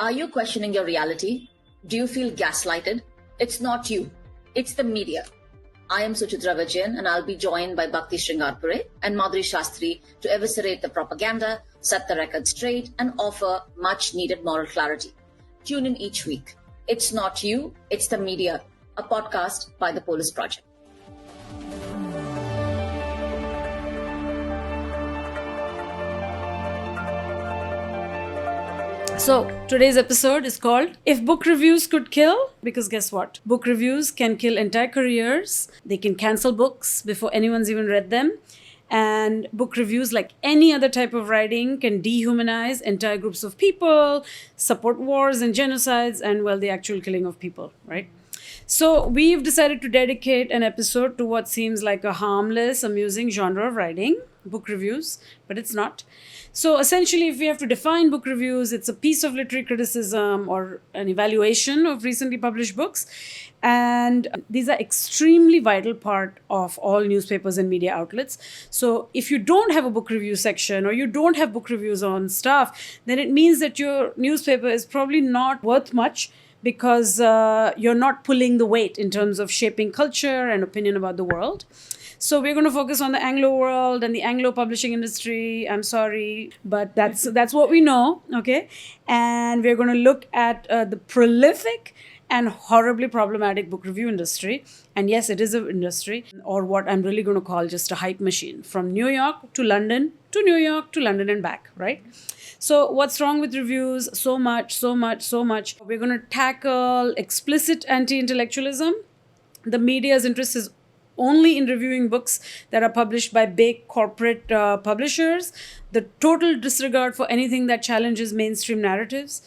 Are you questioning your reality? Do you feel gaslighted? It's not you. It's the media. I am Suchitra and I'll be joined by Bhakti and Madhuri Shastri to eviscerate the propaganda, set the record straight, and offer much needed moral clarity. Tune in each week. It's not you, it's the media, a podcast by the Polis Project. So today's episode is called If Book Reviews Could Kill, because guess what? Book reviews can kill entire careers. They can cancel books before anyone's even read them. And book reviews, like any other type of writing, can dehumanize entire groups of people, support wars and genocides, and, well, the actual killing of people, right? So we've decided to dedicate an episode to what seems like a harmless, amusing genre of writing, book reviews, but it's not. So essentially, if we have to define book reviews, it's a piece of literary criticism or an evaluation of recently published books. And these are extremely vital part of all newspapers and media outlets. So if you don't have a book review section or you don't have book reviews on stuff, then it means that your newspaper is probably not worth much, because you're not pulling the weight in terms of shaping culture and opinion about the world. So we're going to focus on the Anglo world and the Anglo publishing industry. I'm sorry, but that's what we know, okay? And we're going to look at the prolific and horribly problematic book review industry. And yes, it is an industry, or what I'm really going to call just a hype machine, from New York to London, to New York to London and back, right? So what's wrong with reviews? So much. We're going to tackle explicit anti-intellectualism. The media's interest is only in reviewing books that are published by big corporate publishers. The total disregard for anything that challenges mainstream narratives.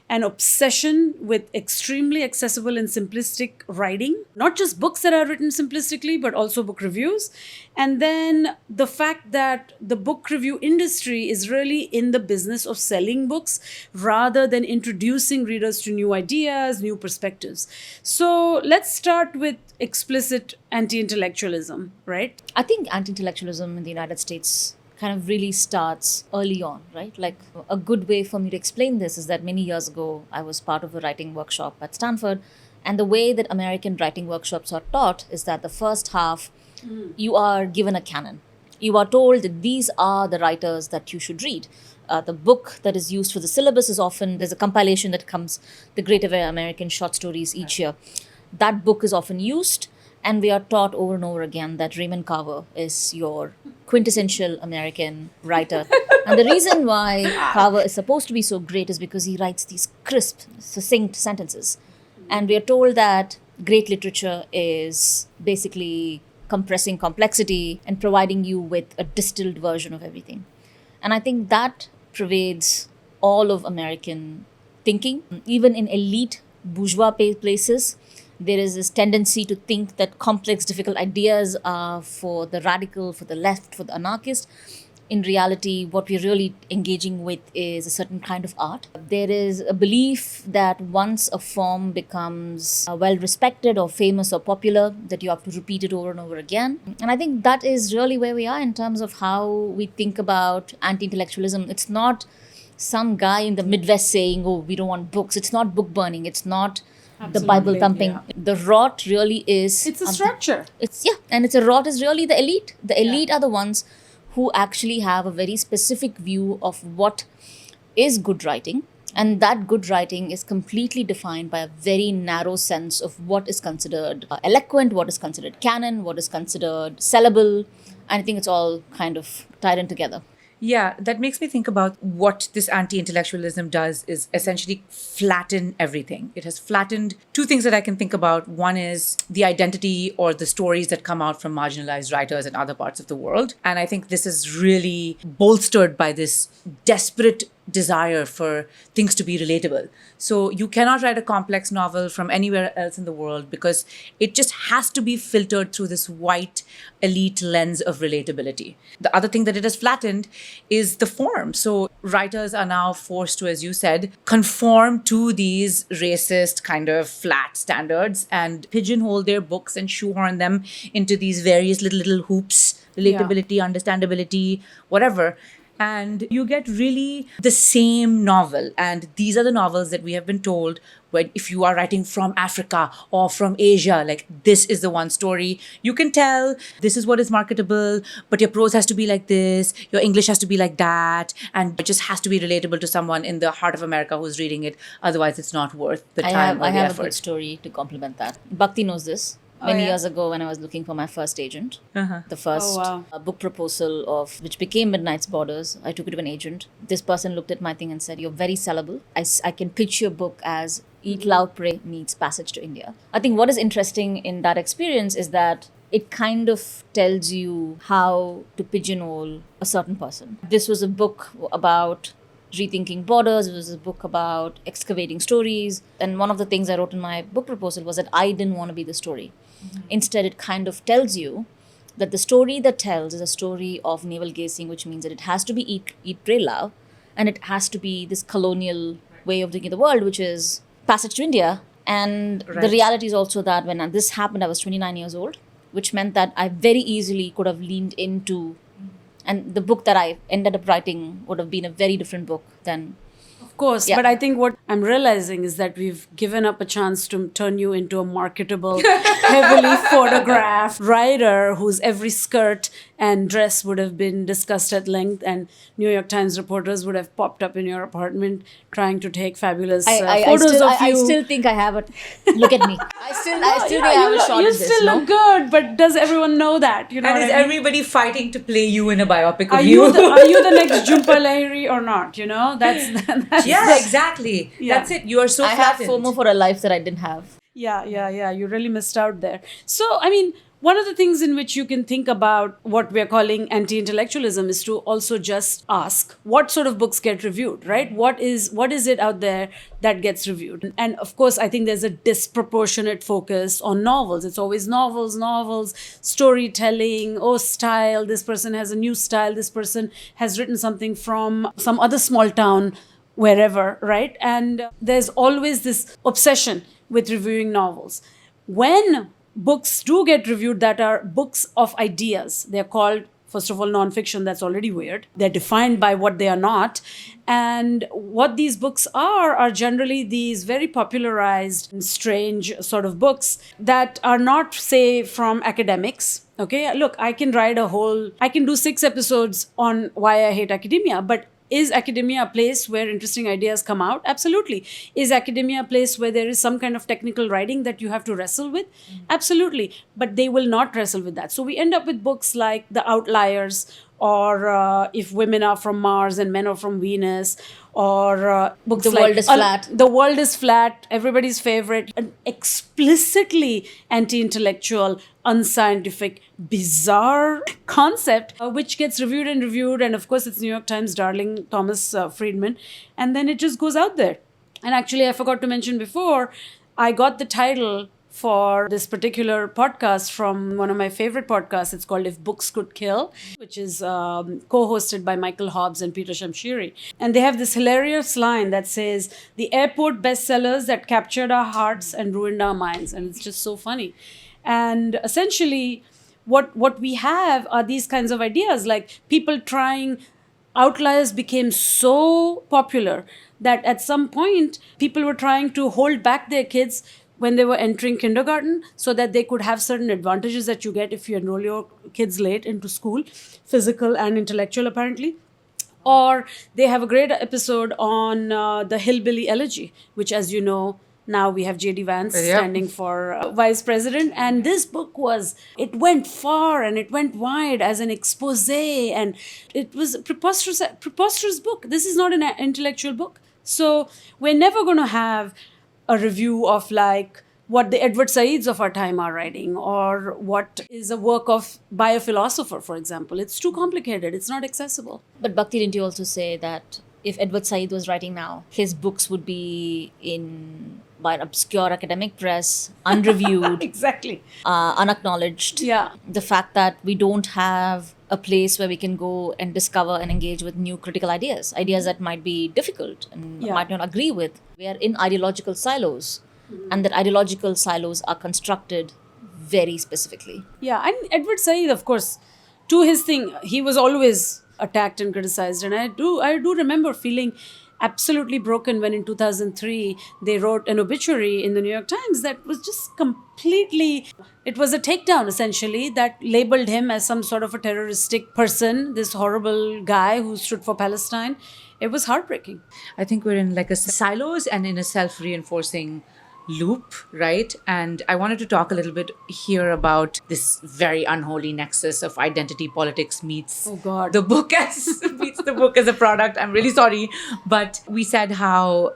An obsession with extremely accessible and simplistic writing. Not just books that are written simplistically, but also book reviews. And then the fact that the book review industry is really in the business of selling books rather than introducing readers to new ideas, new perspectives. So let's start with explicit anti-intellectualism, right? I think anti-intellectualism in the United States kind of really starts early on, right? Like, a good way for me to explain this is that many years ago, I was part of a writing workshop at Stanford. And the way that American writing workshops are taught is that the first half, you are given a canon. You are told that these are the writers that you should read. The book that is used for the syllabus is often, there's a compilation that comes, The Great American Short Stories, each year. That book is often used. And we are taught over and over again that Raymond Carver is your quintessential American writer. And the reason why Carver is supposed to be so great is because he writes these crisp, succinct sentences. And we are told that great literature is basically compressing complexity and providing you with a distilled version of everything. And I think that pervades all of American thinking. Even in elite bourgeois places, there is this tendency to think that complex, difficult ideas are for the radical, for the left, for the anarchist. In reality, what we're really engaging with is a certain kind of art. There is a belief that once a form becomes well-respected or famous or popular, that you have to repeat it over and over again. And I think that is really where we are in terms of how we think about anti-intellectualism. It's not some guy in the Midwest saying, oh, we don't want books. It's not book burning. It's not the Bible thumping. Yeah. The rot really is... It's a structure. And it's a rot is really the elite. The elite are the ones who actually have a very specific view of what is good writing. And that good writing is completely defined by a very narrow sense of what is considered eloquent, what is considered canon, what is considered sellable. And I think it's all kind of tied in together. Yeah, that makes me think about what this anti-intellectualism does is essentially flatten everything. It has flattened two things that I can think about. One is the identity or the stories that come out from marginalized writers in other parts of the world. And I think this is really bolstered by this desperate desire for things to be relatable. So you cannot write a complex novel from anywhere else in the world because it just has to be filtered through this white elite lens of relatability. The other thing that it has flattened is the form. So writers are now forced to, as you said, conform to these racist kind of flat standards and pigeonhole their books and shoehorn them into these various little hoops, relatability, understandability, whatever. and you get really the same novel. And these are the novels that we have been told, when if you are writing from Africa or from Asia, like this is the one story. You can tell this is what is marketable, but your prose has to be like this, your English has to be like that, and it just has to be relatable to someone in the heart of America who's reading it. Otherwise, it's not worth the time or I the have a effort. good story to complement that. Bhakti knows this. Many years ago, when I was looking for my first agent, the first book proposal of which became Midnight's Borders, I took it to an agent. This person looked at my thing and said, "You're very sellable. I can pitch your book as Eat, Love, Pray meets Passage to India." I think what is interesting in that experience is that it kind of tells you how to pigeonhole a certain person. This was a book about rethinking borders. It was a book about excavating stories. And one of the things I wrote in my book proposal was that I didn't want to be the story. Instead, it kind of tells you that the story that tells is a story of navel gazing, which means that it has to be eat, pray, love, and it has to be this colonial way of looking at the world, which is Passage to India. And the reality is also that when this happened, I was 29 years old, which meant that I very easily could have leaned into, and the book that I ended up writing would have been a very different book than. Of course, but I think what I'm realizing is that we've given up a chance to turn you into a marketable, heavily photographed writer whose every skirt and dress would have been discussed at length, and New York Times reporters would have popped up in your apartment trying to take fabulous photos of you. I still think I have it. Look at me. I still think I have a shot you at this. still look good, but does everyone know that? You know, And what is I mean? everybody fighting to play you in a biopic of Are you? you the next Jhumpa Lahiri or not? You know, that's Yeah, exactly. Yeah. That's it. You are so I have flattened. FOMO for a life that I didn't have. Yeah. You really missed out there. So, I mean, one of the things in which you can think about what we're calling anti-intellectualism is to also just ask what sort of books get reviewed, right? What is it out there that gets reviewed? And of course, I think there's a disproportionate focus on novels. It's always novels, storytelling, style. This person has a new style. This person has written something from some other small town, wherever, right? And there's always this obsession with reviewing novels. When books do get reviewed that are books of ideas, they're called, first of all, nonfiction. That's already weird. They're defined by what they are not. And what these books are generally these very popularized, strange sort of books that are not, say, from academics. Okay, look, I can do 6 episodes on why I hate academia, but is academia a place where interesting ideas come out? Absolutely. Is academia a place where there is some kind of technical writing that you have to wrestle with? Absolutely. But they will not wrestle with that. So we end up with books like The Outliers, or If Women Are From Mars and Men Are From Venus, or books The like World is Flat. The World is Flat, everybody's favorite, an explicitly anti-intellectual, unscientific, bizarre concept, which gets reviewed, and of course it's New York Times darling Thomas Friedman, and then it just goes out there. And actually, I forgot to mention before, I got the title for this particular podcast from one of my favorite podcasts. It's called If Books Could Kill, which is co-hosted by Michael Hobbs and Peter Shamshiri. And they have this hilarious line that says, "The airport bestsellers that captured our hearts and ruined our minds." And it's just so funny. And essentially, what we have are these kinds of ideas, like people trying. Outliers became so popular that at some point, people were trying to hold back their kids when they were entering kindergarten so that they could have certain advantages that you get if you enroll your kids late into school, physical and intellectual, apparently. Or they have a great episode on the Hillbilly Elegy, which, as you know, now we have J.D. Vance standing for vice president. And this book it went far and it went wide as an expose. And it was a preposterous book. This is not an intellectual book. So we're never going to have a review of like what the Edward Saids of our time are writing, or what is a work by a philosopher, for example. It's too complicated. It's not accessible. But Bhakti, didn't you also say that if Edward Said was writing now, his books would be by an obscure academic press, unreviewed, Exactly. Unacknowledged. Yeah. The fact that we don't have a place where we can go and discover and engage with new critical ideas that might be difficult and might not agree with. We are in ideological silos, and that ideological silos are constructed very specifically. Yeah, and Edward Said, of course, to his thing, he was always attacked and criticized. And I do remember feeling absolutely broken when in 2003 they wrote an obituary in the New York Times that was just completely, it was a takedown essentially that labeled him as some sort of a terroristic person, this horrible guy who stood for Palestine. It was heartbreaking. I think we're in like a silos and in a self-reinforcing loop, right? And I wanted to talk a little bit here about this very unholy nexus of identity politics meets the book as a product. I'm really sorry, but we said how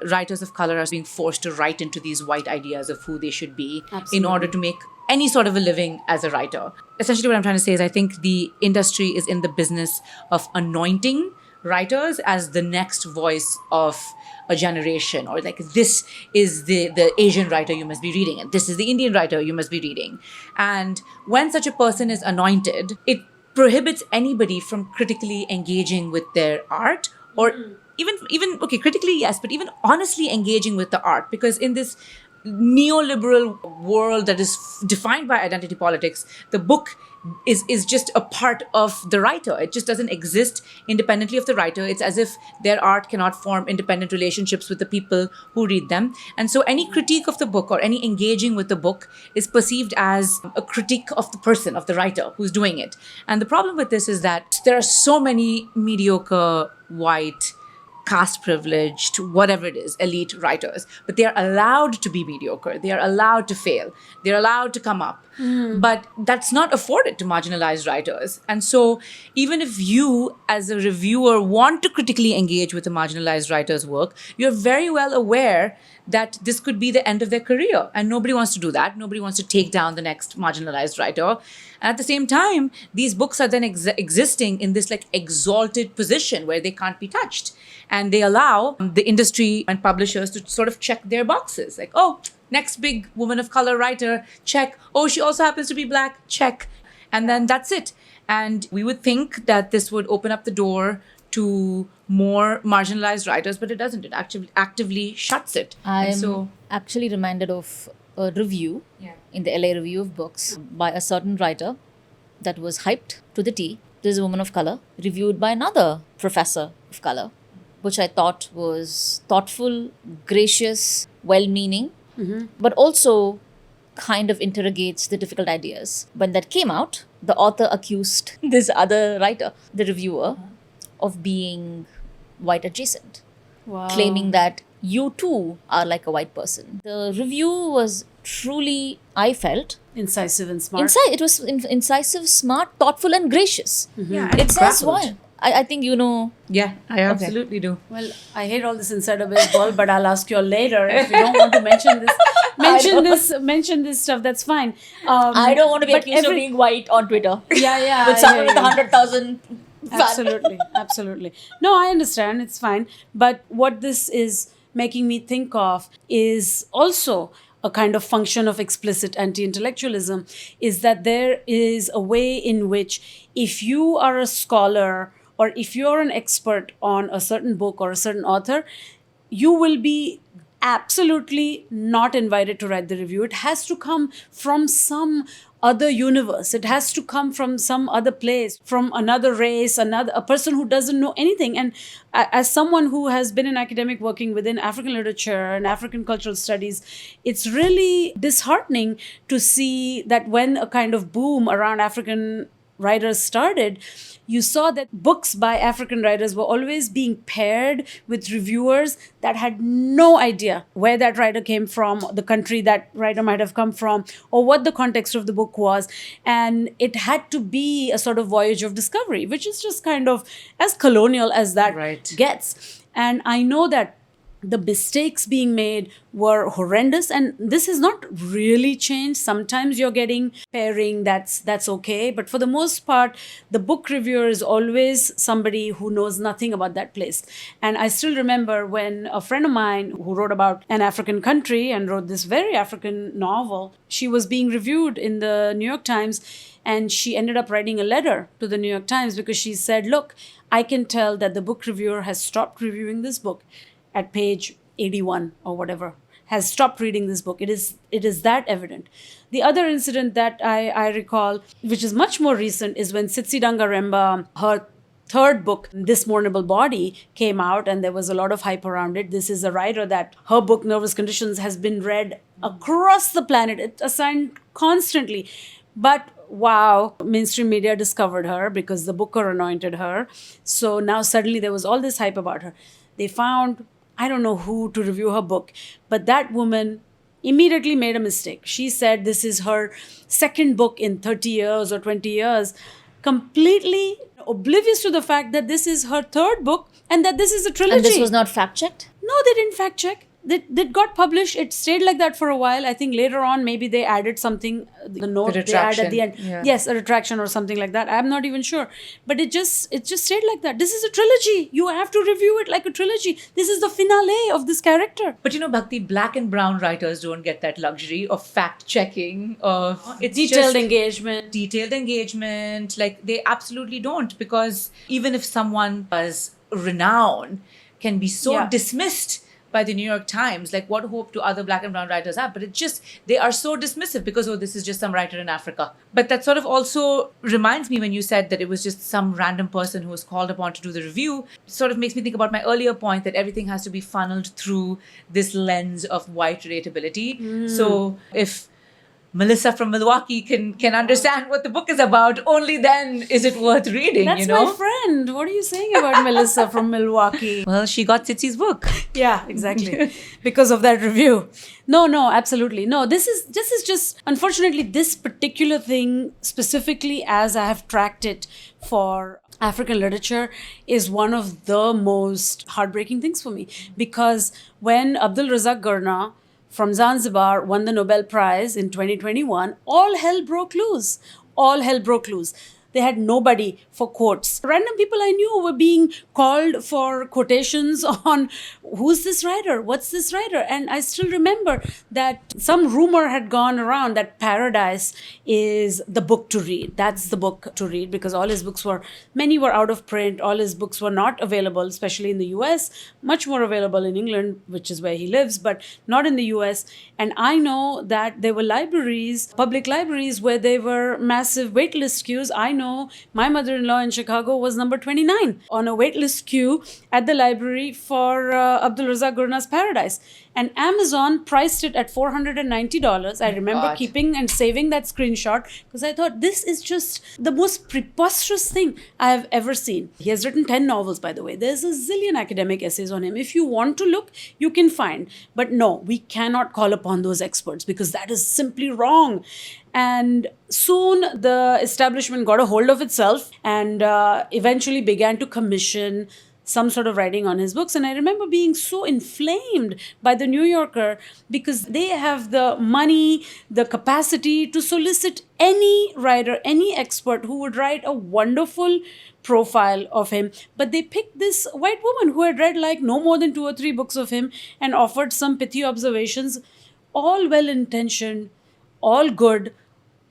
writers of color are being forced to write into these white ideas of who they should be in order to make any sort of a living as a writer. Essentially what I'm trying to say is I think the industry is in the business of anointing writers as the next voice of a generation, or like this is the Asian writer you must be reading, and this is the Indian writer you must be reading. And when such a person is anointed, it prohibits anybody from critically engaging with their art, or even okay, critically yes, but even honestly engaging with the art, because in this neoliberal world that is defined by identity politics, the book is just a part of the writer. It just doesn't exist independently of the writer. It's as if their art cannot form independent relationships with the people who read them. And so any critique of the book or any engaging with the book is perceived as a critique of the person, of the writer who's doing it. And the problem with this is that there are so many mediocre, white, caste privileged, whatever it is, elite writers, but they are allowed to be mediocre. They are allowed to fail. They're allowed to come up. But that's not afforded to marginalized writers. And so even if you as a reviewer want to critically engage with a marginalized writer's work, you're very well aware that this could be the end of their career. And nobody wants to do that. Nobody wants to take down the next marginalized writer. And at the same time, these books are then existing in this like exalted position where they can't be touched. And they allow the industry and publishers to sort of check their boxes. Like, oh, next big woman of color writer, check. Oh, she also happens to be Black, check. And then that's it. And we would think that this would open up the door to more marginalized writers, but it doesn't. It actually actively shuts it. I'm actually reminded of a review in the LA Review of Books by a certain writer that was hyped to the T. This is a woman of color, reviewed by another professor of color, which I thought was thoughtful, gracious, well-meaning, but also kind of interrogates the difficult ideas. When that came out, the author accused this other writer, the reviewer, of being white adjacent, claiming that you too are like a white person. The review was truly, I felt, incisive and smart. It was incisive, smart, thoughtful, and gracious. It says why. I think you know. Yeah, I absolutely do. Well, I hate all this insider baseball, but I'll ask you all later if you don't want to mention this. Mention this stuff. That's fine. I don't want to be accused of being white on Twitter. Yeah. With someone with 100,000. Absolutely. No, I understand. It's fine. But what this is making me think of is also a kind of function of explicit anti-intellectualism, is that there is a way in which if you are a scholar or if you're an expert on a certain book or a certain author, you will be absolutely not invited to write the review. It has to come from some other universe. It has to come from some other place, from another race, a person who doesn't know anything. And as someone who has been in academic working within African literature and African cultural studies, it's really disheartening to see that when a kind of boom around African writers started, you saw that books by African writers were always being paired with reviewers that had no idea where that writer came from, the country that writer might have come from, or what the context of the book was. And it had to be a sort of voyage of discovery, which is just kind of as colonial as that gets. And I know that the mistakes being made were horrendous, and this has not really changed. Sometimes you're getting pairing, that's okay, but for the most part, the book reviewer is always somebody who knows nothing about that place. And I still remember when a friend of mine who wrote about an African country and wrote this very African novel, she was being reviewed in the New York Times, and she ended up writing a letter to the New York Times because she said, look, I can tell that the book reviewer has stopped reviewing this book at page 81 or whatever, has stopped reading this book. It is that evident. The other incident that I recall, which is much more recent, is when Tsitsi Dangaremba, her third book, This Mournable Body, came out, and there was a lot of hype around it. This is a writer that her book, Nervous Conditions, has been read across the planet. It's assigned constantly. But wow, mainstream media discovered her because the booker anointed her. So now suddenly there was all this hype about her. They found, I don't know who to review her book, but that woman immediately made a mistake. She said this is her second book in 30 years or 20 years, completely oblivious to the fact that this is her third book and that this is a trilogy. And this was not fact-checked? No, they didn't fact check. That got published. It stayed like that for a while. I think later on, maybe they added something, the note they add at the end. Yeah. Yes, a retraction or something like that. I'm not even sure. But it just stayed like that. This is a trilogy. You have to review it like a trilogy. This is the finale of this character. But Bhakti, black and brown writers don't get that luxury of fact-checking, of it's Detailed just engagement. detailed engagement. Like, they absolutely don't, because even if someone has renown can be so Yeah. dismissed by the New York Times, like what hope do other black and brown writers have? But it just, they are so dismissive because, oh, this is just some writer in Africa. But that sort of also reminds me when you said that it was just some random person who was called upon to do the review. It sort of makes me think about my earlier point that everything has to be funneled through this lens of white relatability. So if Melissa from Milwaukee can understand what the book is about, only then is it worth reading, That's my friend. What are you saying about Melissa from Milwaukee? Well, she got Tsitsi's book. Yeah, exactly. Because of that review. No, absolutely. No, this is just, unfortunately, this particular thing, specifically as I have tracked it for African literature, is one of the most heartbreaking things for me. Because when Abdul Razak Gurnah from Zanzibar won the Nobel Prize in 2021, all hell broke loose. All hell broke loose. They had nobody for quotes. Random people I knew were being called for quotations on who's this writer? What's this writer? And I still remember that some rumor had gone around that Paradise is the book to read. That's the book to read, because all his books many were out of print. All his books were not available, especially in the US, much more available in England, which is where he lives, but not in the US. And I know that there were libraries, public libraries, where there were massive waitlist queues. I know my mother-in-law in Chicago was number 29 on a waitlist queue at the library for Abdul Razak Gurnah's Paradise. And Amazon priced it at $490. I remember keeping and saving that screenshot because I thought this is just the most preposterous thing I have ever seen. He has written 10 novels, by the way. There's a zillion academic essays on him. If you want to look, you can find. But no, we cannot call upon those experts because that is simply wrong. And soon the establishment got a hold of itself and eventually began to commission some sort of writing on his books. And I remember being so inflamed by the New Yorker because they have the money, the capacity to solicit any writer, any expert who would write a wonderful profile of him. But they picked this white woman who had read like no more than 2 or 3 books of him and offered some pithy observations, all well-intentioned, all good,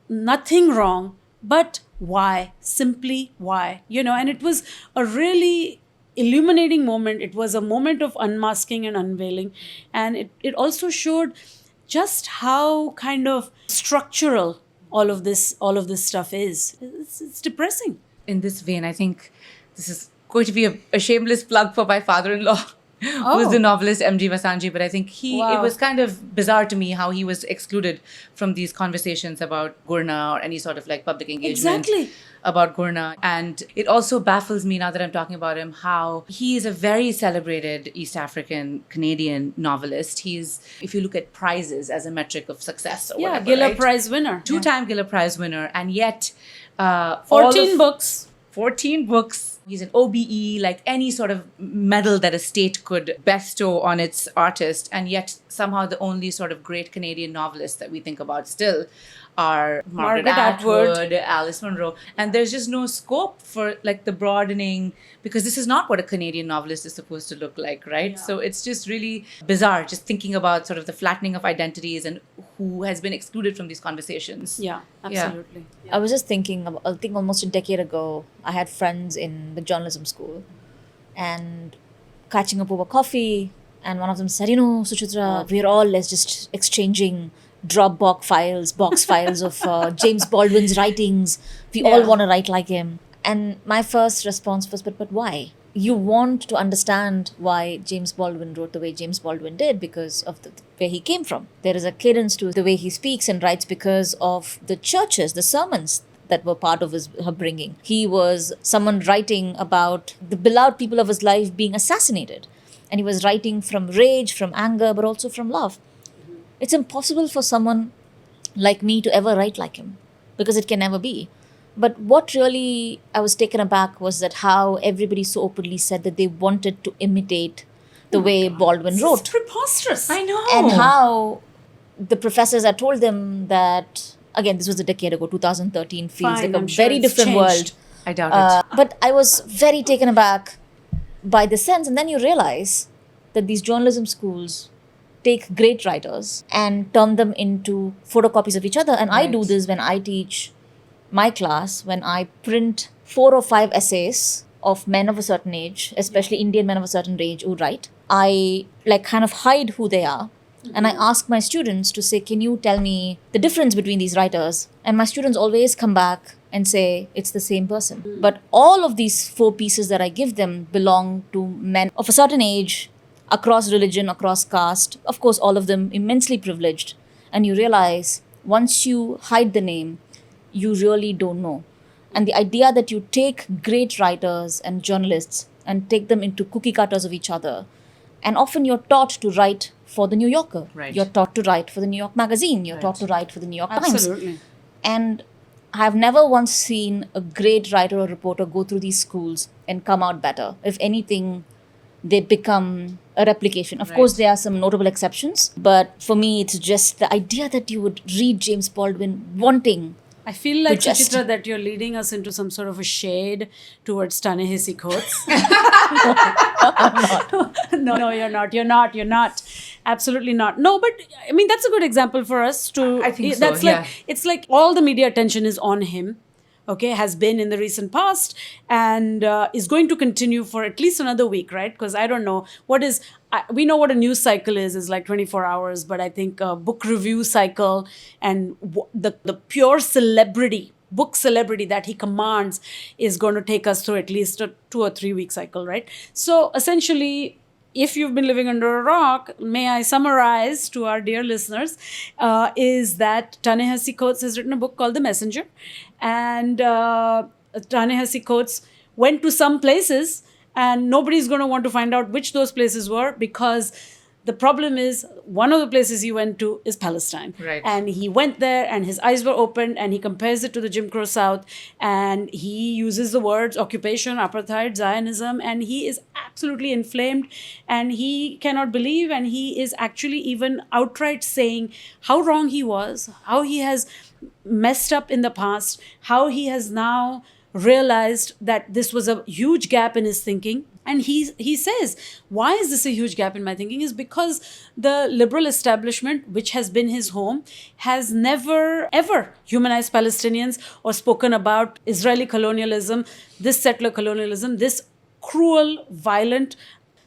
nothing wrong. But why? Simply why? And it was a really illuminating moment. It was a moment of unmasking and unveiling. And it also showed just how kind of structural all of this stuff is. It's depressing. In this vein, I think this is going to be a shameless plug for my father-in-law, who is the novelist M.G. Vasanji. But I think it was kind of bizarre to me how he was excluded from these conversations about Gurnah or any sort of like public engagement about Gurnah. And it also baffles me now that I'm talking about him, how he is a very celebrated East African Canadian novelist. He's, if you look at prizes as a metric of success or whatever, Giller Prize winner. 2-time Giller Prize winner. And yet 14 books. 14 books. He's an OBE, like any sort of medal that a state could bestow on its artist. And yet somehow the only sort of great Canadian novelists that we think about still are Margaret Atwood, Alice Munro. And there's just no scope for like the broadening, because this is not what a Canadian novelist is supposed to look like, right? Yeah. So it's just really bizarre just thinking about sort of the flattening of identities and who has been excluded from these conversations. Yeah, absolutely. I was just thinking, I think almost a decade ago, I had friends in the journalism school and catching up over coffee. And one of them said, Suchitra, we're all just exchanging box files of James Baldwin's writings. We all want to write like him. And my first response was, but why? You want to understand why James Baldwin wrote the way James Baldwin did because of where he came from. There is a cadence to the way he speaks and writes because of the churches, the sermons that were part of his upbringing. He was someone writing about the beloved people of his life being assassinated. And he was writing from rage, from anger, but also from love. It's impossible for someone like me to ever write like him because it can never be. But what really I was taken aback was that how everybody so openly said that they wanted to imitate the way Baldwin wrote. It's preposterous. I know. And how the professors had told them that, again, this was a decade ago, 2013 feels Fine, like I'm a sure very it's different changed. world. I doubt it. But I was very taken aback by the sense. And then you realize that these journalism schools take great writers and turn them into photocopies of each other. And I do Right. this when I teach my class, when I print 4 or 5 essays of men of a certain age, especially Indian men of a certain age who write. I kind of hide who they are. And I ask my students to say, can you tell me the difference between these writers? And my students always come back and say, it's the same person. But all of these 4 pieces that I give them belong to men of a certain age, across religion, across caste, of course, all of them immensely privileged. And you realize once you hide the name, you really don't know. And the idea that you take great writers and journalists and take them into cookie cutters of each other, and often you're taught to write for the New Yorker. Right. You're taught to write for the New York Magazine. You're taught to write for the New York Times. Absolutely. And I've never once seen a great writer or reporter go through these schools and come out better. If anything, they become a replication. Of course, there are some notable exceptions. But for me, it's just the idea that you would read James Baldwin wanting. I feel like, just- Suchitra, that you're leading us into some sort of a shade towards Ta-Nehisi Coates. No, you're not. You're not. Absolutely not. No, but I mean, that's a good example for us to... I think so, that's yeah. like, it's like all the media attention is on him. Okay, has been in the recent past and is going to continue for at least another week, right? Because I don't know we know what a news cycle is like 24 hours, but I think a book review cycle and the pure book celebrity that he commands is going to take us through at least a 2 or 3 week cycle, right? So essentially, if you've been living under a rock, may I summarize to our dear listeners, is that Ta-Nehisi Coates has written a book called The Messenger. And Ta-Nehisi Coates went to some places and nobody's going to want to find out which those places were, because the problem is one of the places he went to is Palestine. Right. And he went there and his eyes were opened and he compares it to the Jim Crow South and he uses the words occupation, apartheid, Zionism, and he is absolutely inflamed and he cannot believe, and he is actually even outright saying how wrong he was, how he has messed up in the past, how he has now realized that this was a huge gap in his thinking. And he says, why is this a huge gap in my thinking? Is because the liberal establishment, which has been his home, has never, ever humanized Palestinians or spoken about Israeli colonialism, this settler colonialism, this cruel, violent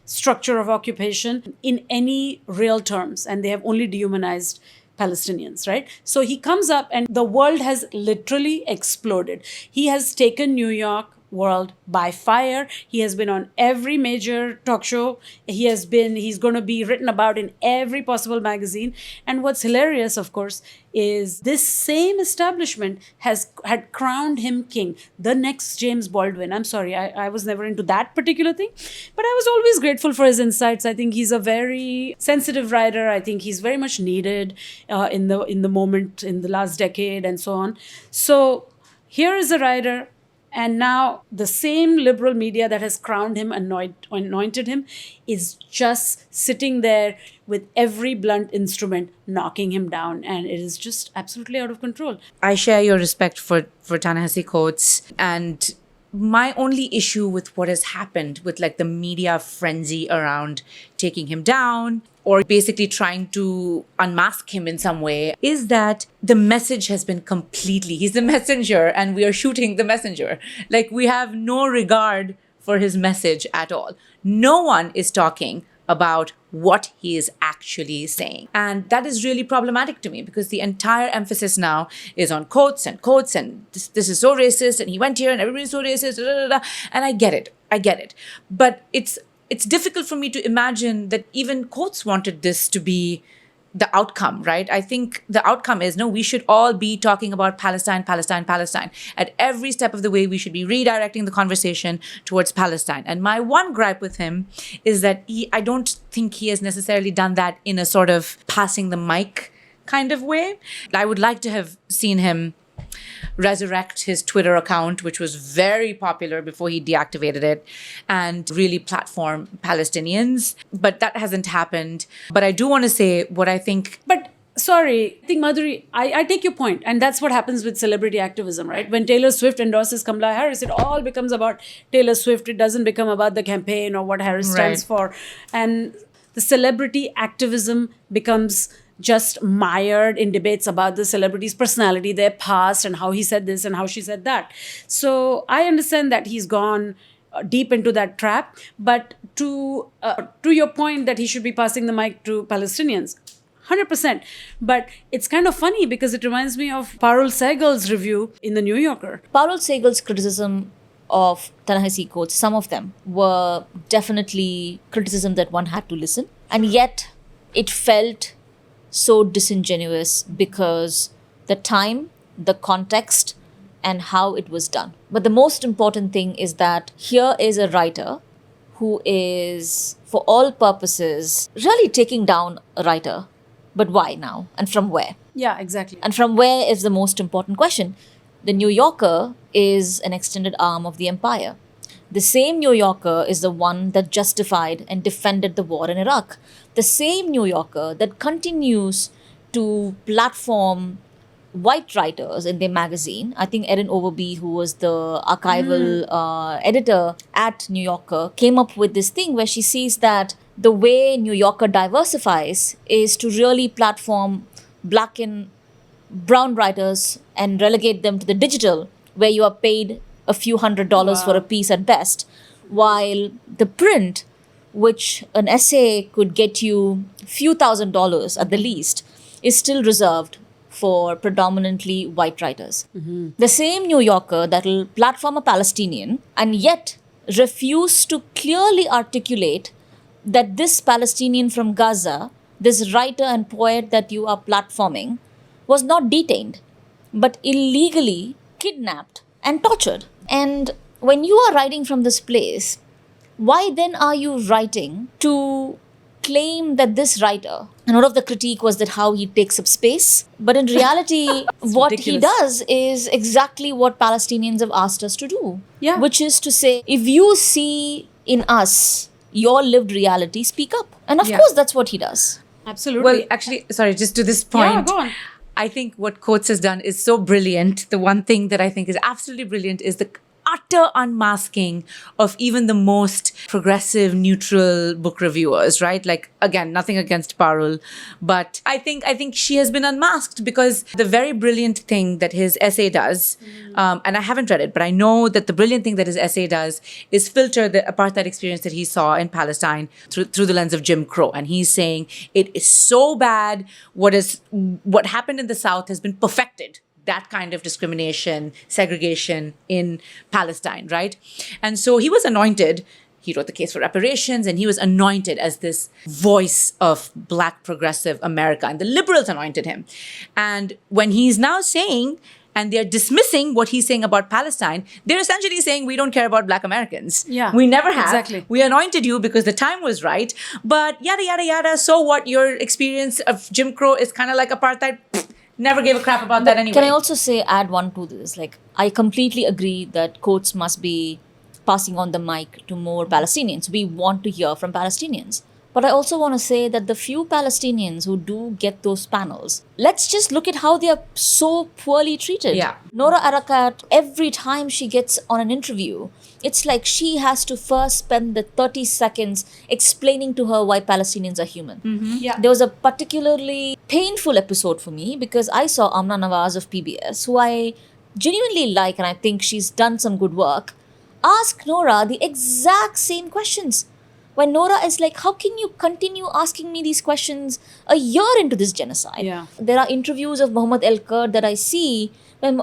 structure of occupation in any real terms. And they have only dehumanized Palestinians, right? So he comes up and the world has literally exploded. He has taken New York world by fire. He has been on every major talk show. He's going to be written about in every possible magazine. And what's hilarious, of course, is this same establishment had crowned him king, the next James Baldwin. I'm sorry, I was never into that particular thing, but I was always grateful for his insights. I think he's a very sensitive writer. I think he's very much needed in the moment, in the last decade and so on. So here is a writer. And now the same liberal media that has crowned him, anointed him, is just sitting there with every blunt instrument knocking him down. And it is just absolutely out of control. I share your respect for Ta-Nehisi Coates, and my only issue with what has happened with like the media frenzy around taking him down or basically trying to unmask him in some way is that the message has been he's the messenger and we are shooting the messenger. Like we have no regard for his message at all. No one is talking about what he is actually saying. And that is really problematic to me because the entire emphasis now is on quotes and this is so racist and he went here and everybody's so racist, and I get it. But it's difficult for me to imagine that even Coates wanted this to be the outcome, right? I think the outcome is, no, we should all be talking about Palestine. At every step of the way, we should be redirecting the conversation towards Palestine. And my one gripe with him is that I don't think he has necessarily done that in a sort of passing the mic kind of way. I would like to have seen him resurrect his Twitter account, which was very popular before he deactivated it, and really platform Palestinians. But that hasn't happened. But I do want to say what I think. But sorry, I think Madhuri, I take your point, and that's what happens with celebrity activism, right? When Taylor Swift endorses Kamala Harris, it all becomes about Taylor Swift. It doesn't become about the campaign or what Harris stands for. And the celebrity activism becomes just mired in debates about the celebrity's personality, their past, and how he said this and how she said that. So I understand that he's gone deep into that trap. But to your point that he should be passing the mic to Palestinians, 100%. But it's kind of funny because it reminds me of Parul Sehgal's review in The New Yorker. Parul Sehgal's criticism of Ta-Nehisi Coates, some of them were definitely criticism that one had to listen. And yet it felt so disingenuous because the time, the context, and how it was done. But the most important thing is that here is a writer who is, for all purposes, really taking down a writer. But why now? And from where? Yeah, exactly. And from where is the most important question. The New Yorker is an extended arm of the empire. The same New Yorker is the one that justified and defended the war in Iraq. The same New Yorker that continues to platform white writers in their magazine. I think Erin Overby, who was the archival editor at New Yorker, came up with this thing where she sees that the way New Yorker diversifies is to really platform black and brown writers and relegate them to the digital, where you are paid a few $100s for a piece at best, while the print, which an essay could get you few $1,000s at the least, is still reserved for predominantly white writers. Mm-hmm. The same New Yorker that will platform a Palestinian and yet refuse to clearly articulate that this Palestinian from Gaza, this writer and poet that you are platforming, was not detained, but illegally kidnapped and tortured. And when you are writing from this place, why then are you writing to claim that this writer, and all of the critique was that how he takes up space, but in reality, what ridiculous. he does is exactly what Palestinians have asked us to do, Yeah. which is to say, if you see in us your lived reality, speak up. And of course, that's what he does. Absolutely. Well, actually, sorry, just to this point. Yeah, go on. I think what Coates has done is so brilliant. The one thing that I think is absolutely brilliant is the utter unmasking of even the most progressive, neutral book reviewers, right? Like, again, nothing against Parul, but I think she has been unmasked because the very brilliant thing that his essay does, and I haven't read it, but I know that the brilliant thing that his essay does is filter the apartheid experience that he saw in Palestine through the lens of Jim Crow. And he's saying it is so bad. What happened in the South has been perfected. That kind of discrimination, segregation in Palestine, right? And so he was anointed. He wrote the case for reparations, and he was anointed as this voice of Black progressive America. And the liberals anointed him. And when he's now saying, and they're dismissing what he's saying about Palestine, they're essentially saying, we don't care about Black Americans. Yeah, We never have. exactly. We anointed you because the time was right. But yada, yada, yada. So what? Your experience of Jim Crow is kind of like apartheid. Never gave a crap about that anyway. Can I also add one to this? Like, I completely agree that Coates must be passing on the mic to more Palestinians. We want to hear from Palestinians. But I also want to say that the few Palestinians who do get those panels, let's just look at how they are so poorly treated. Yeah. Nora Arakat, every time she gets on an interview, it's like she has to first spend the 30 seconds explaining to her why Palestinians are human. Mm-hmm. Yeah. There was a particularly painful episode for me because I saw Amna Nawaz of PBS, who I genuinely like and I think she's done some good work, ask Nora the exact same questions. when Nora is like, how can you continue asking me these questions a year into this genocide? Yeah. There are interviews of Muhammad El-Kurd that I see when,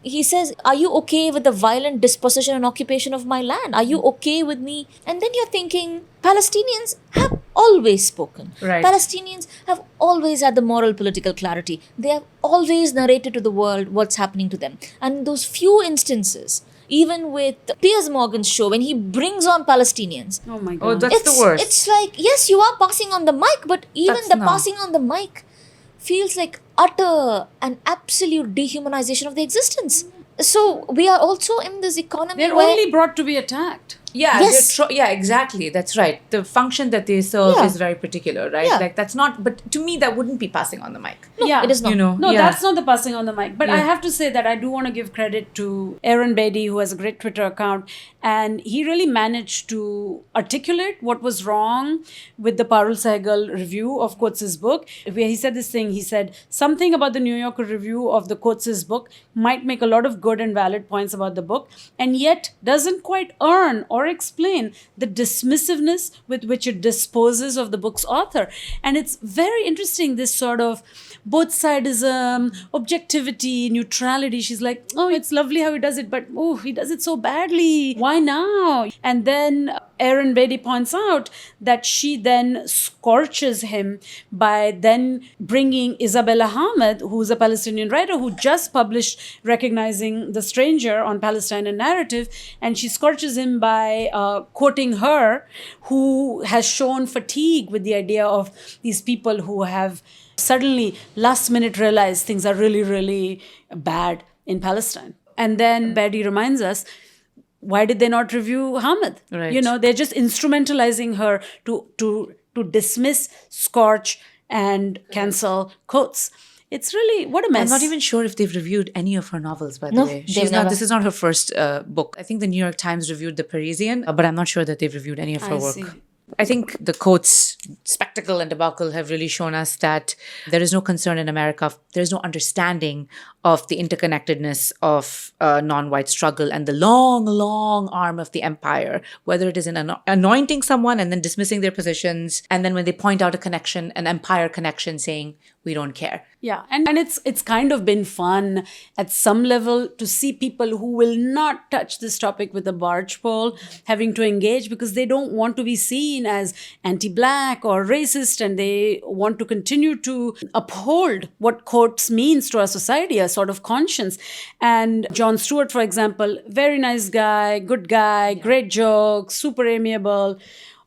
he says, are you okay with the violent dispossession and occupation of my land? Are you okay with me? And then you're thinking, Palestinians have always spoken. Right. Palestinians have always had the moral political clarity. They have always narrated to the world what's happening to them. And those few instances, even with Piers Morgan's show, when he brings on Palestinians, Oh my Oh, God. that's the worst. it's like, yes, you are passing on the mic, but even That's the not. passing on the mic feels like utter and absolute dehumanization of the existence. So we are also in this economy They're where only brought to be attacked. Yeah, Yes. yeah, exactly. That's right. The function that they serve Yeah. is very particular, right? Yeah. Like that's not. But to me, that wouldn't be passing on the mic. Yeah. it is not. You know, No, yeah. that's not the passing on the mic. But I Yeah. have to say that I do want to give credit to Aaron Beatty, who has a great Twitter account. And he really managed to articulate what was wrong with the Parul Sehgal review of Coates' book. Where he said this thing, he said, something about the New Yorker review of the Coates' book might make a lot of good and valid points about the book, and yet doesn't quite earn or explain the dismissiveness with which it disposes of the book's author. And it's very interesting, this sort of both sidism, objectivity, neutrality. She's like, oh, it's lovely how he does it, but oh, he does it so badly. Why now? And then Aaron Beatty points out that she then scorches him by then bringing Isabella Hamid, who's a Palestinian writer who just published Recognizing the Stranger on Palestine and Narrative, and she scorches him by quoting her, who has shown fatigue with the idea of these people who have suddenly last minute realized things are really, really bad in Palestine. And then Beatty reminds us, why did they not review Hamid? Right. You know, they're just instrumentalizing her to dismiss, scorch, and cancel Coates. It's really, what a mess. I'm not even sure if they've reviewed any of her novels, by the No, way. they've never. This is not her first book. I think the New York Times reviewed The Parisian, but I'm not sure that they've reviewed any of her I work. see. I think the Coates spectacle and debacle have really shown us that there is no concern in America. There is no understanding of the interconnectedness of non-white struggle and the long, long arm of the empire, whether it is in anointing someone and then dismissing their positions. And then when they point out a connection, an empire connection, saying, we don't care. Yeah, and it's kind of been fun at some level to see people who will not touch this topic with a barge pole having to engage because they don't want to be seen as anti-black or racist, and they want to continue to uphold what Coates means to our society, a sort of conscience. And Jon Stewart, for example, very nice guy, good guy, great jokes, super amiable,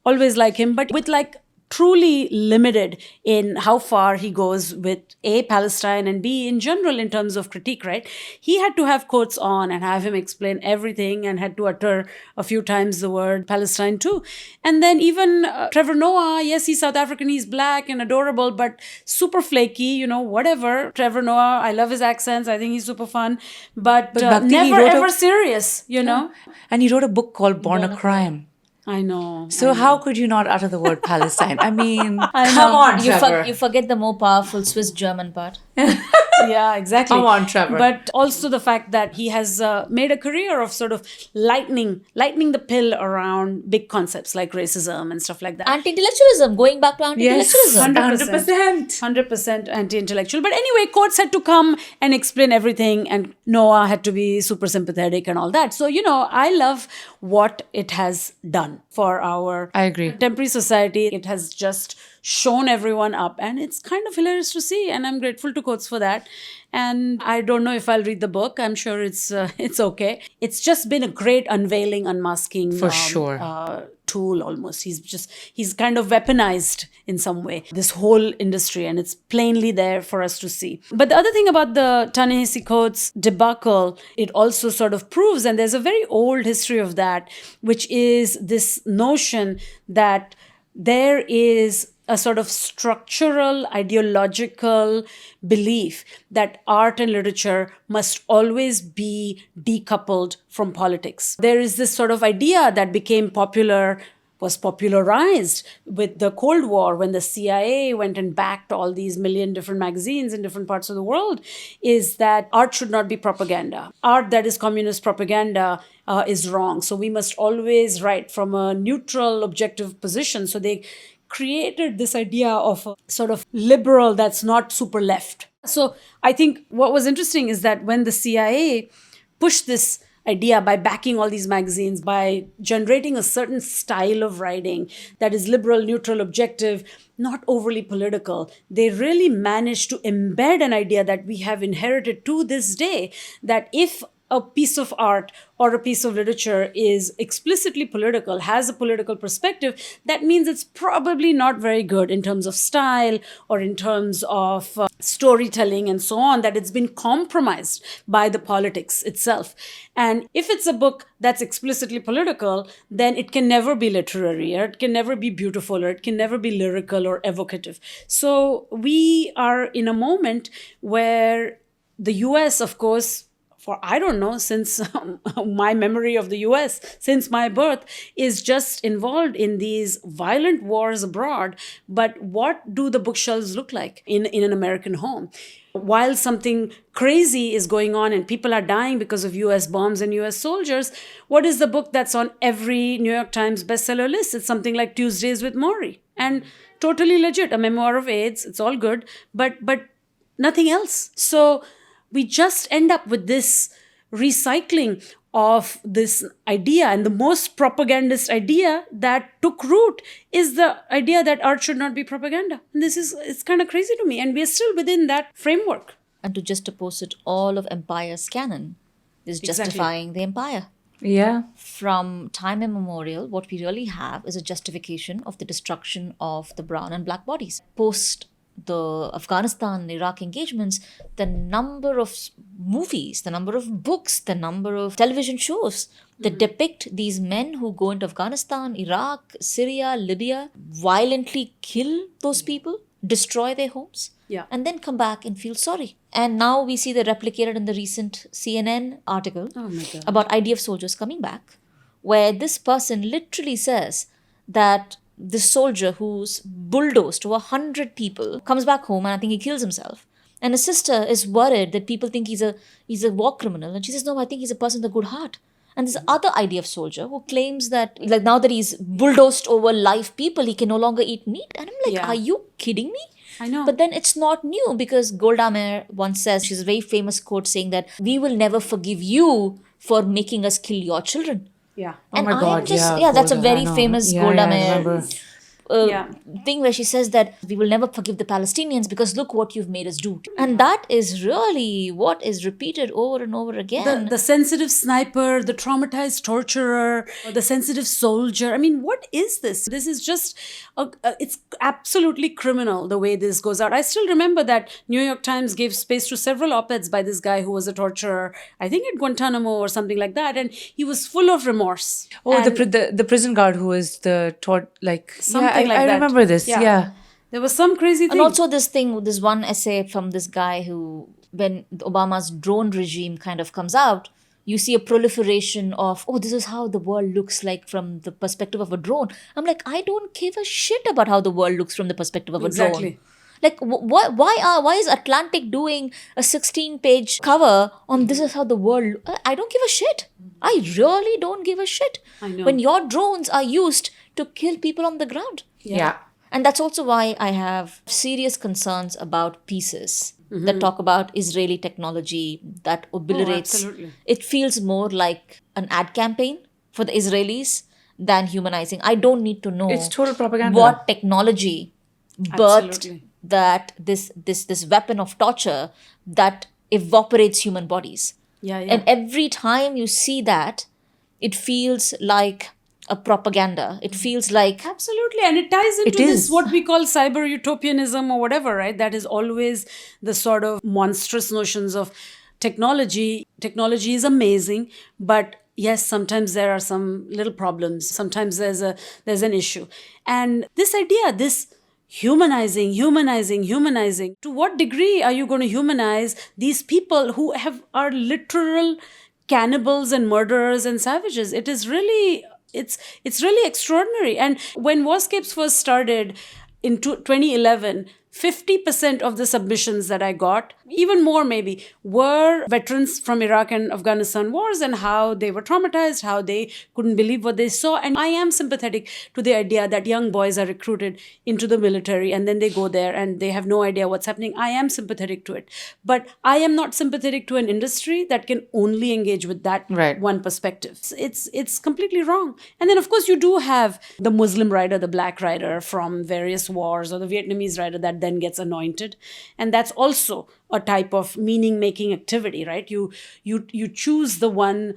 always like him, but with like truly limited in how far he goes with A, Palestine, and B, in general, in terms of critique, right? He had to have Coates on and have him explain everything and had to utter a few times the word Palestine too. And then even Trevor Noah, yes, he's South African, he's black and adorable, but super flaky, you know, whatever. Trevor Noah, I love his accents. I think he's super fun, but Bhakti, he never wrote ever serious, you know? And he wrote a book called Born a Crime. I know. So how could you not utter the word Palestine? I mean, know. come on, you, Trevor. you forget the more powerful Swiss-German part. Yeah, exactly. Come on, Trevor. But also the fact that he has made a career of sort of lightening the pill around big concepts like racism and stuff like that. Anti-intellectualism, going back to anti-intellectualism. 100%. 100% anti-intellectual. But anyway, Coates had to come and explain everything, and Noah had to be super sympathetic and all that. So, you know, I love what it has done for our I agree. contemporary society. It has just shown everyone up, and it's kind of hilarious to see, and I'm grateful to Coates for that. And I don't know if I'll read the book. I'm sure it's okay. It's just been a great unveiling, unmasking For sure. tool almost. He's kind of weaponized in some way this whole industry, and it's plainly there for us to see. But the other thing about the Ta-Nehisi Coates debacle, it also sort of proves, and there's a very old history of that, which is this notion that there is a sort of structural, ideological belief that art and literature must always be decoupled from politics. There is this sort of idea that became popular was popularized with the Cold War, when the CIA went and backed all these million different magazines in different parts of the world, is that art should not be propaganda. Art that is communist propaganda is wrong. So we must always write from a neutral, objective position. So they created this idea of a sort of liberal that's not super left. So I think what was interesting is that when the CIA pushed this idea by backing all these magazines, by generating a certain style of writing that is liberal, neutral, objective, not overly political, they really managed to embed an idea that we have inherited to this day, that if a piece of art or a piece of literature is explicitly political, has a political perspective, that means it's probably not very good in terms of style or in terms of storytelling and so on, that it's been compromised by the politics itself. And if it's a book that's explicitly political, then it can never be literary, or it can never be beautiful, or it can never be lyrical or evocative. So we are in a moment where the US, of course, for I don't know, since my memory of the US, since my birth, is just involved in these violent wars abroad. But what do the bookshelves look like in an American home? While something crazy is going on and people are dying because of US bombs and US soldiers, what is the book that's on every New York Times bestseller list? It's something like Tuesdays with Morrie. And totally legit, a memoir of AIDS, it's all good, but nothing else. So we just end up with this recycling of this idea. And the most propagandist idea that took root is the idea that art should not be propaganda. And it's kind of crazy to me. And we're still within that framework. And to juxtapose it, all of empire's canon is justifying the empire. Yeah. From time immemorial, what we really have is a justification of the destruction of the brown and black bodies. Post the Afghanistan and Iraq engagements, the number of movies, the number of books, the number of television shows that depict these men who go into Afghanistan, Iraq, Syria, Libya, violently kill those people, destroy their homes, and then come back and feel sorry. And now we see that replicated in the recent CNN article about IDF soldiers coming back, where this person literally says that this soldier who's bulldozed to 100 people comes back home, and I think he kills himself. And his sister is worried that people think he's a war criminal. And she says, no, I think he's a person with a good heart. And this other IDF soldier who claims that, like, now that he's bulldozed over live people, he can no longer eat meat. And I'm like, are you kidding me? I know. But then it's not new, because Golda Meir once says, she's a very famous quote saying that we will never forgive you for making us kill your children. Yeah. And oh my God, that's a very famous Golda Meir thing where she says that we will never forgive the Palestinians because look what you've made us do. And that is really what is repeated over and over again. The sensitive sniper, the traumatized torturer, the sensitive soldier. I mean, what is this? This is just, it's absolutely criminal the way this goes out. I still remember that New York Times gave space to several op-eds by this guy who was a torturer, I think at Guantanamo or something like that. And he was full of remorse. Oh, and the prison guard who was the something like I that. remember this. Yeah. There was some crazy thing. And also this one essay from this guy who, when Obama's drone regime kind of comes out, you see a proliferation of, this is how the world looks like from the perspective of a drone. I'm like, I don't give a shit about how the world looks from the perspective of a drone. Like, why is Atlantic doing a 16-page cover on this is how the world... I don't give a shit. I really don't give a shit. I know. When your drones are used to kill people on the ground. Yeah. And that's also why I have serious concerns about pieces that talk about Israeli technology that obliterates. It feels more like an ad campaign for the Israelis than humanizing. I don't need to know It's total propaganda. what technology birthed that this weapon of torture that evaporates human bodies. And every time you see that, it feels like a propaganda. It feels like... Absolutely. And it ties into this, what we call cyber utopianism or whatever, right? That is always the sort of monstrous notions of technology. Technology is amazing, but yes, sometimes there are some little problems. Sometimes there's an issue. And this idea, this humanizing. To what degree are you going to humanize these people who are literal cannibals and murderers and savages? It is really It's really extraordinary. And when Warscapes first started in 2011, 50% of the submissions that I got, even more maybe, were veterans from Iraq and Afghanistan wars and how they were traumatized, how they couldn't believe what they saw. And I am sympathetic to the idea that young boys are recruited into the military and then they go there and they have no idea what's happening. I am sympathetic to it. But I am not sympathetic to an industry that can only engage with that one perspective. It's completely wrong. And then, of course, you do have the Muslim writer, the black writer from various wars, or the Vietnamese writer that then gets anointed. And that's also a type of meaning-making activity, right? You choose the one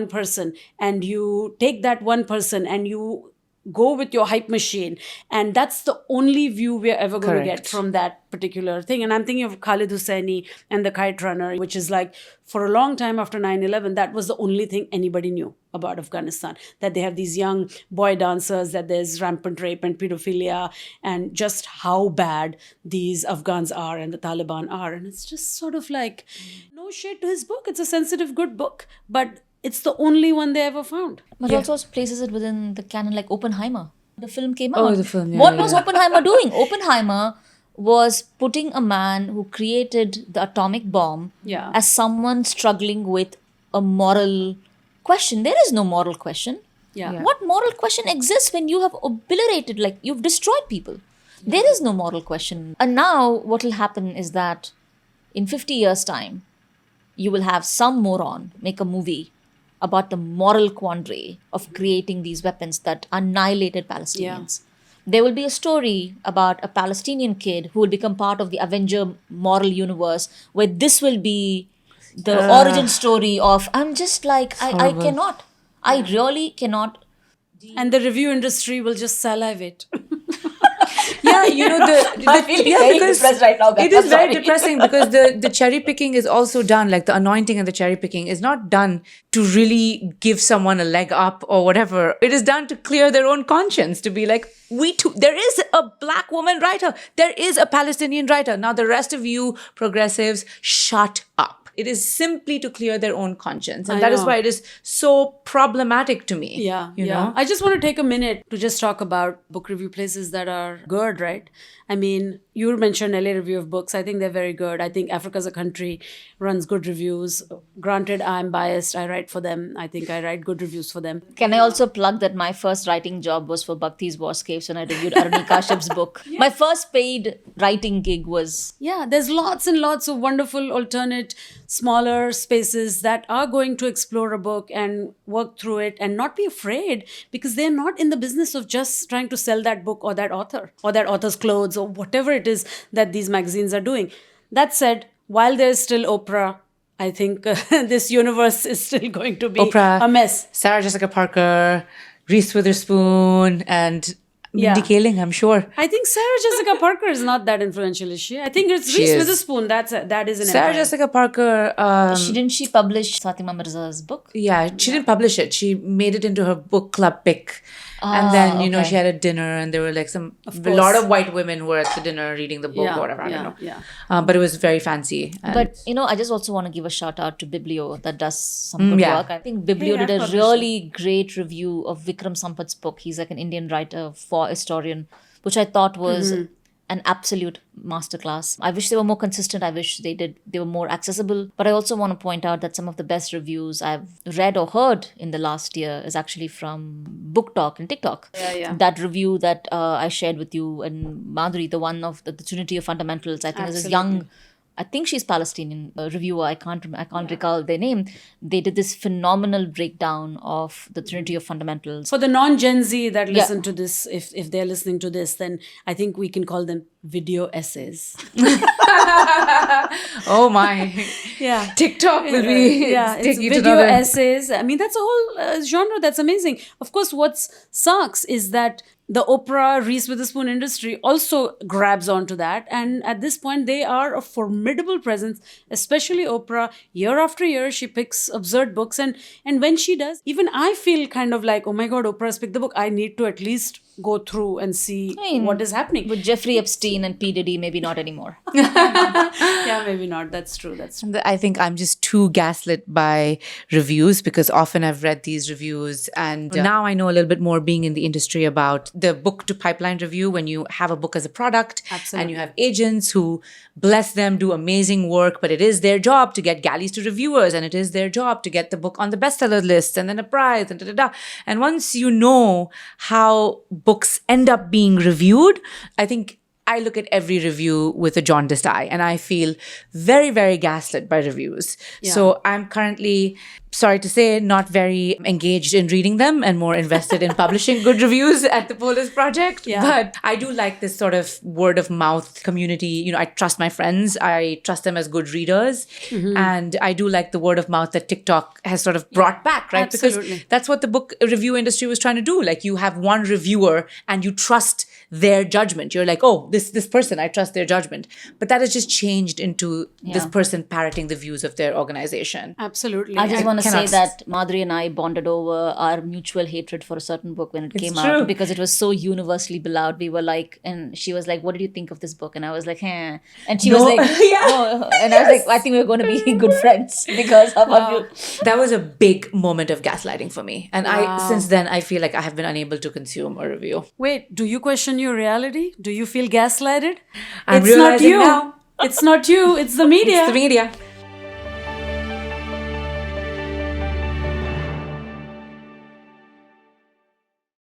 person, and you take that one person and you go with your hype machine, and that's the only view we're ever going to get from that particular thing. And I'm thinking of Khalid Hosseini and the Kite Runner, which is like, for a long time after 9/11, that was the only thing anybody knew about Afghanistan, that they have these young boy dancers, that there's rampant rape and pedophilia, and just how bad these Afghans are and the Taliban are. And it's just sort of like, no shade to his book. It's a sensitive, good book, but it's the only one they ever found. But it also places it within the canon, like Oppenheimer. The film came out. Oh, the film, What was Oppenheimer doing? Oppenheimer was putting a man who created the atomic bomb as someone struggling with a moral question. There is no moral question. What moral question exists when you have obliterated, like you've destroyed people? There is no moral question. And now what will happen is that in 50 years' time, you will have some moron make a movie about the moral quandary of creating these weapons that annihilated Palestinians. There will be a story about a Palestinian kid who will become part of the Avenger moral universe, where this will be the origin story of, I'm just like, I cannot. I really cannot. And the review industry will just salivate. I'm feeling very depressed right now. It is very depressing because the cherry picking is also done, like the anointing and the cherry picking is not done to really give someone a leg up or whatever. It is done to clear their own conscience, to be like, there is a black woman writer. There is a Palestinian writer. Now the rest of you progressives, shut up. It is simply to clear their own conscience. And that is why it is so problematic to me. You know? I just want to take a minute to just talk about book review places that are good, right? I mean, you mentioned LA Review of Books. I think they're very good. I think Africa's a Country runs good reviews. Granted, I'm biased. I write for them. I think I write good reviews for them. Can I also plug that my first writing job was for Bhakti's Warscapes when I reviewed Aruni Kashyap's book. My first paid writing gig was... Yeah, there's lots and lots of wonderful alternate, smaller spaces that are going to explore a book and work through it and not be afraid, because they're not in the business of just trying to sell that book or that author or that author's clothes or whatever it is that these magazines are doing. That said, while there's still Oprah, I think this universe is still going to be a mess. Sarah Jessica Parker, Reese Witherspoon, and Mindy Kaling, I'm sure. I think Sarah Jessica Parker is not that influential, is she? I think it's Reese Witherspoon. That is an Sarah empire. Jessica Parker. Didn't she publish Fatima Mirza's book? Yeah, she didn't publish it. She made it into her book club pick. And then, you know, she had a dinner and there were like a lot of white women were at the dinner reading the book or whatever. I don't know. But it was very fancy. But, you know, I just also want to give a shout out to Biblio that does some good work. I think Biblio did a really great review of Vikram Sampat's book. He's like an Indian writer for historian, which I thought was an absolute masterclass. I wish they were more consistent. I wish they were more accessible. But I also want to point out that some of the best reviews I've read or heard in the last year is actually from Book Talk and TikTok. That review that I shared with you and Madhuri, the one of the Trinity of Fundamentals, I think is this young, I think she's Palestinian reviewer. I can't recall their name. They did this phenomenal breakdown of the Trinity of Fundamentals. For the non-Gen Z that listen to this, if they're listening to this, then I think we can call them video essays. Oh my. TikTok will be it's video essays. I mean, that's a whole genre that's amazing. Of course, what sucks is that the Oprah, Reese Witherspoon industry also grabs onto that. And at this point, they are a formidable presence, especially Oprah. Year after year, she picks absurd books. And when she does, even I feel kind of like, oh my God, Oprah's picked the book. I need to at least go through and see what is happening. With Jeffrey Epstein and P. Diddy, maybe not anymore. Yeah, maybe not. That's true. That's true. I think I'm just too gaslit by reviews because often I've read these reviews and now I know a little bit more being in the industry about the book to pipeline review when you have a book as a product. Absolutely. And you have agents who, bless them, do amazing work, but it is their job to get galleys to reviewers and it is their job to get the book on the bestseller list and then a prize and da-da-da. And once you know how books end up being reviewed, I think I look at every review with a jaundiced eye and I feel very, very gaslit by reviews. Yeah. So I'm currently, sorry to say, not very engaged in reading them and more invested in publishing good reviews at the Polis project. Yeah. But I do like this sort of word of mouth community. You know, I trust my friends. I trust them as good readers. Mm-hmm. And I do like the word of mouth that TikTok has sort of brought back, right? Absolutely. Because that's what the book review industry was trying to do. Like you have one reviewer and you trust their judgment. You're like, oh, this person, I trust their judgment. But that has just changed into this person parroting the views of their organization. Absolutely. I just want to say that Madhuri and I bonded over our mutual hatred for a certain book when it came out because it was so universally beloved. We were like, and she was like, what did you think of this book? And I was like, eh. And she was like, oh. And I was like, I think we're going to be good friends because how about you? That was a big moment of gaslighting for me. And since then, I feel like I have been unable to consume a review. Wait, do you question your reality? Do you feel gaslighted? I'm it's not realizing you. now. It's not you. It's the media. It's the media.